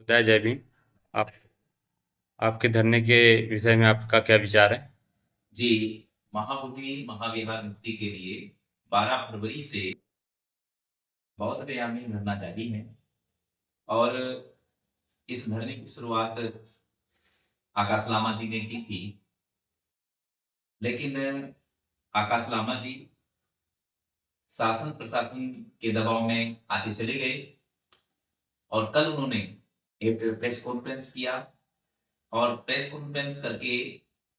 उदय जय भीम। आप आपके धरने के विषय में आपका क्या विचार है? जी, महाबोधि महाविहार मुक्ति के लिए 12 फरवरी से बौद्ध गया में धरना जारी है और इस धरने की शुरुआत आकाश लामा जी ने की थी। लेकिन आकाश लामा जी शासन प्रशासन के दबाव में आते चले गए और कल उन्होंने एक प्रेस कॉन्फ्रेंस किया और प्रेस कॉन्फ्रेंस करके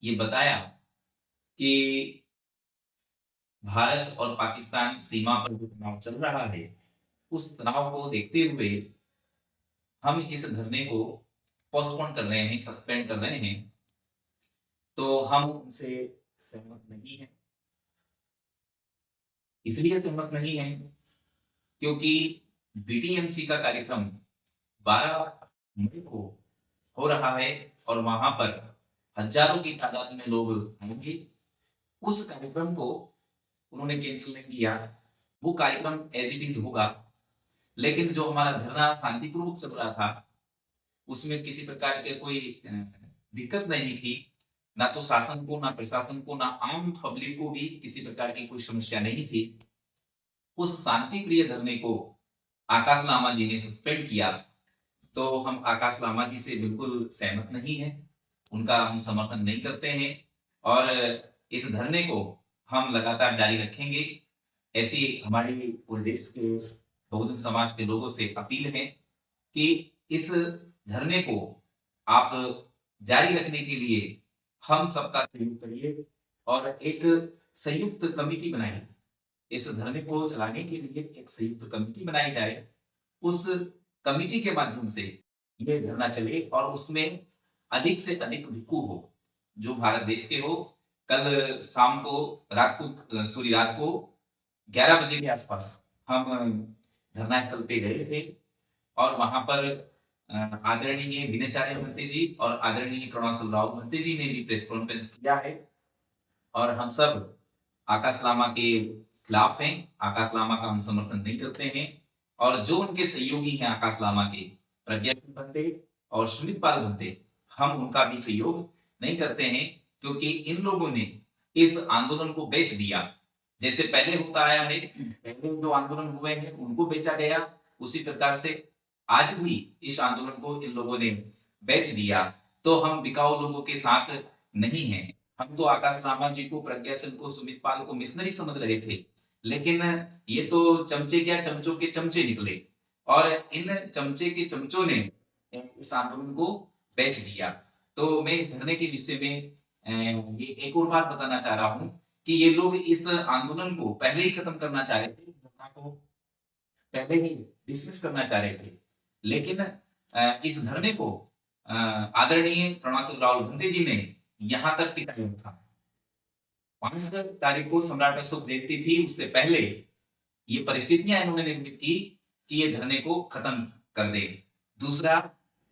ये बताया कि भारत और पाकिस्तान सीमा पर जो तनाव चल रहा है, उस तनाव को देखते हुए हम इस धरने को पोस्टपोन कर रहे हैं, सस्पेंड कर रहे हैं। तो हम उनसे सहमत नहीं हैं। इसलिए सहमत नहीं हैं क्योंकि बीटीएमसी का कार्यक्रम 12 मई को हो रहा है और वहां पर हजारों की तादाद में लोग आएंगे। उस कार्यक्रम को उन्होंने कैंसिल नहीं किया। वो कार्यक्रम एज इट इज होगा। लेकिन जो हमारा धरना शांतिपूर्वक चल रहा था, उसमें किसी प्रकार के कोई दिक्कत नहीं थी। ना तो शासन को, ना प्रशासन को, ना आम पब्लिक को भी किसी प्रकार की कोई समस्या नहीं थी। उस शांति प्रिय धरने को आकाश लामा जी ने सस्पेंड किया, तो हम आकाश लामा जी से बिल्कुल सहमत नहीं हैं। उनका हम समर्थन नहीं करते हैं और इस धरने को हम लगातार जारी रखेंगे। ऐसी हमारी पूरे देश के बहुजन समाज के लोगों से अपील है कि इस धरने को आप जारी रखने के लिए हम सबका सहयोग करिए और एक संयुक्त कमिटी बनाइए। इस धरने को चलाने के लिए एक संयुक्त कमिटी बनाई जाए। उस कमिटी के माध्यम से ये धरना चले और उसमें अधिक से अधिक भिक्खु हो, जो भारत देश के हो। कल शाम को रात को 11 बजे के आसपास हम धरना स्थल पे गए थे और वहां पर आदरणीय विनयचार्य भंते जी और आदरणीय करुणासल राव भंते जी ने भी प्रेस कॉन्फ्रेंस किया है और हम सब आकाश लामा के खिलाफ हैं। आकाश लामा का हम समर्थन नहीं करते हैं और जो उनके सहयोगी हैं आकाश लामा के, प्रज्ञा सिंह भंते और सुमित पाल भंते, हम उनका भी सहयोग नहीं करते हैं क्योंकि इन लोगों ने इस आंदोलन को बेच दिया। जैसे पहले होता आया है, पहले जो आंदोलन हुए हैं उनको बेचा गया, उसी प्रकार से आज भी इस आंदोलन को इन लोगों ने बेच दिया। तो हम बिकाऊ लोगों के साथ नहीं हैं। हम तो आकाश लामा जी को, प्रज्ञा सिंह को, सुमित पाल को मिशनरी समझ रहे थे, लेकिन ये तो चमचे क्या, चमचों के चमचे निकले और इन चमचे के चमचों ने इस आंदोलन को बेच दिया। तो मैं इस धरने के विषय में ये एक और बात बताना चाह रहा हूँ कि ये लोग इस आंदोलन को पहले ही खत्म करना चाह रहे थे, इस धरना को पहले ही डिसमिस करना चाह रहे थे। लेकिन इस धरने को आदरणीय करुणासल राव भंते जी ने यहाँ तक टिकाया था। 5 तारीख को सम्राट अशोक जयंती थी, उससे पहले ये परिस्थितियां इन्होंने निर्मित की कि ये धरने को खत्म कर दे। दूसरा,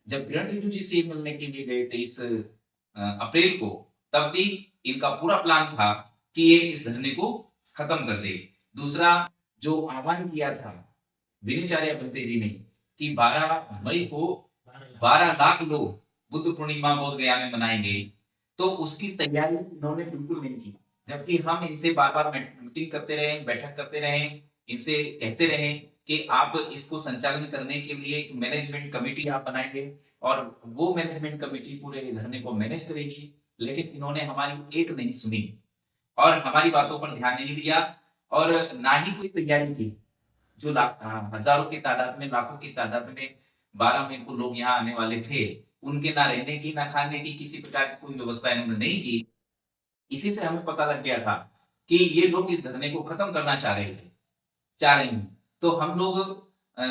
जब किरण रिजिजू जी से मिलने के लिए गए 23 अप्रैल को, तब भी इनका पूरा प्लान था कि ये इस धरने को खत्म कर दे। दूसरा, जो आह्वान किया था विनयचार्य भंते जी ने कि 12 मई को 12 लाख लोग बुद्ध पूर्णिमा बोध गया में मनाएंगे, तो उसकी तैयारी इन्होंने बिल्कुल नहीं की। जबकि हम इनसे बार-बार मीटिंग करते रहे, बैठक करते रहे, इनसे कहते रहे कि आप इसको संचालन करने के लिए एक मैनेजमेंट कमिटी आप बनाएँगे और वो मैनेजमेंट कमिटी पूरे धरने को मैनेज करेगी। लेकिन इन्होंने हमारी एक नहीं सुनी और हमारी बातों पर ध्यान नहीं दिया और ना ही कोई तैयारी की। जो हजारों की तादाद में, लाखों की तादाद में 12 मई को लोग यहाँ आने वाले थे, उनके ना रहने की, ना खाने की किसी प्रकार की कोई व्यवस्था इन्होंने नहीं की। इसी से हमें पता लग गया था कि ये लोग इस धरने को खत्म करना चाह रहे हैं। तो हम लोग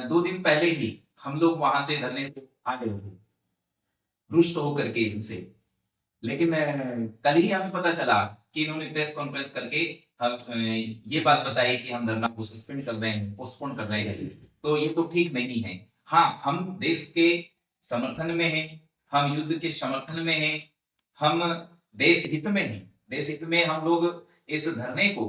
2 दिन पहले ही हम लोग वहां से धरने से आ गए थे, रुष्ट होकर के इनसे। लेकिन कल ही हमें पता चला कि इन्होंने प्रेस कॉन्फ्रेंस करके ये बात बताई कि हम धरना को सस्पेंड कर रहे हैं, पोस्टपोन कर रहे हैं। तो ये तो ठीक नहीं है। हाँ, हम देश के समर्थन में हैं, हम युद्ध के समर्थन में हैं, हम देश हित में हैं। देश हित में हम लोग इस धरने को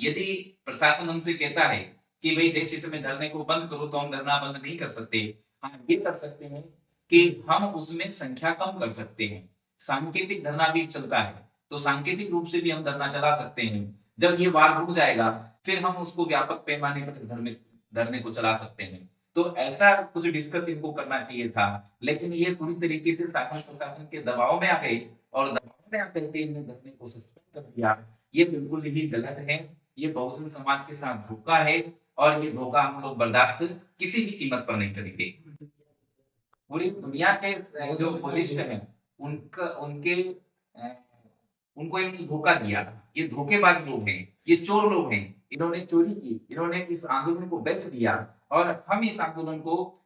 यदि प्रशासन हमसे कहता है कि भई देश हित में धरने को बंद करो, तो हम धरना बंद नहीं कर सकते। हाँ, ये कर सकते हैं कि हम उसमें संख्या कम कर सकते हैं। सांकेतिक धरना भी चलता है, तो सांकेतिक रूप से भी हम धरना चला सकते हैं। जब ये वार रुक जाएगा, फिर हम उसको व्यापक पैमाने पर धरने को चला सकते हैं। तो ऐसा कुछ डिस्कस इनको करना चाहिए था, लेकिन ये पूरी तरीके से शासन प्रशासन के दबाव में आ गए और दबाव में आकर के इन्होंने धरने को सस्पेंड कर दिया। ये बिल्कुल ही गलत है, ये बहुजन समाज के साथ धोखा है और ये धोखा हम लोग बर्दाश्त किसी भी कीमत पर नहीं करेंगे। पूरी दुनिया के जो वरिष्ठ हैं, उनका उनके अ, उनको इन्होंने धोखा दिया। ये धोखेबाज लोग हैं, ये चोर लोग हैं। इन्होंने चोरी की, इन्होंने इस आंदोलन को बेच दिया और हम इस आंदोलन को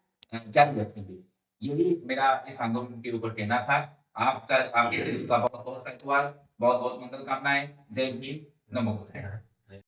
जारी रखेंगे। यही मेरा इस आंदोलन के ऊपर कहना था। आपके चैनल का बहुत-बहुत धन्यवाद, बहुत-बहुत मंगल कामनाएँ। जय भीम, नमो बुद्धाय।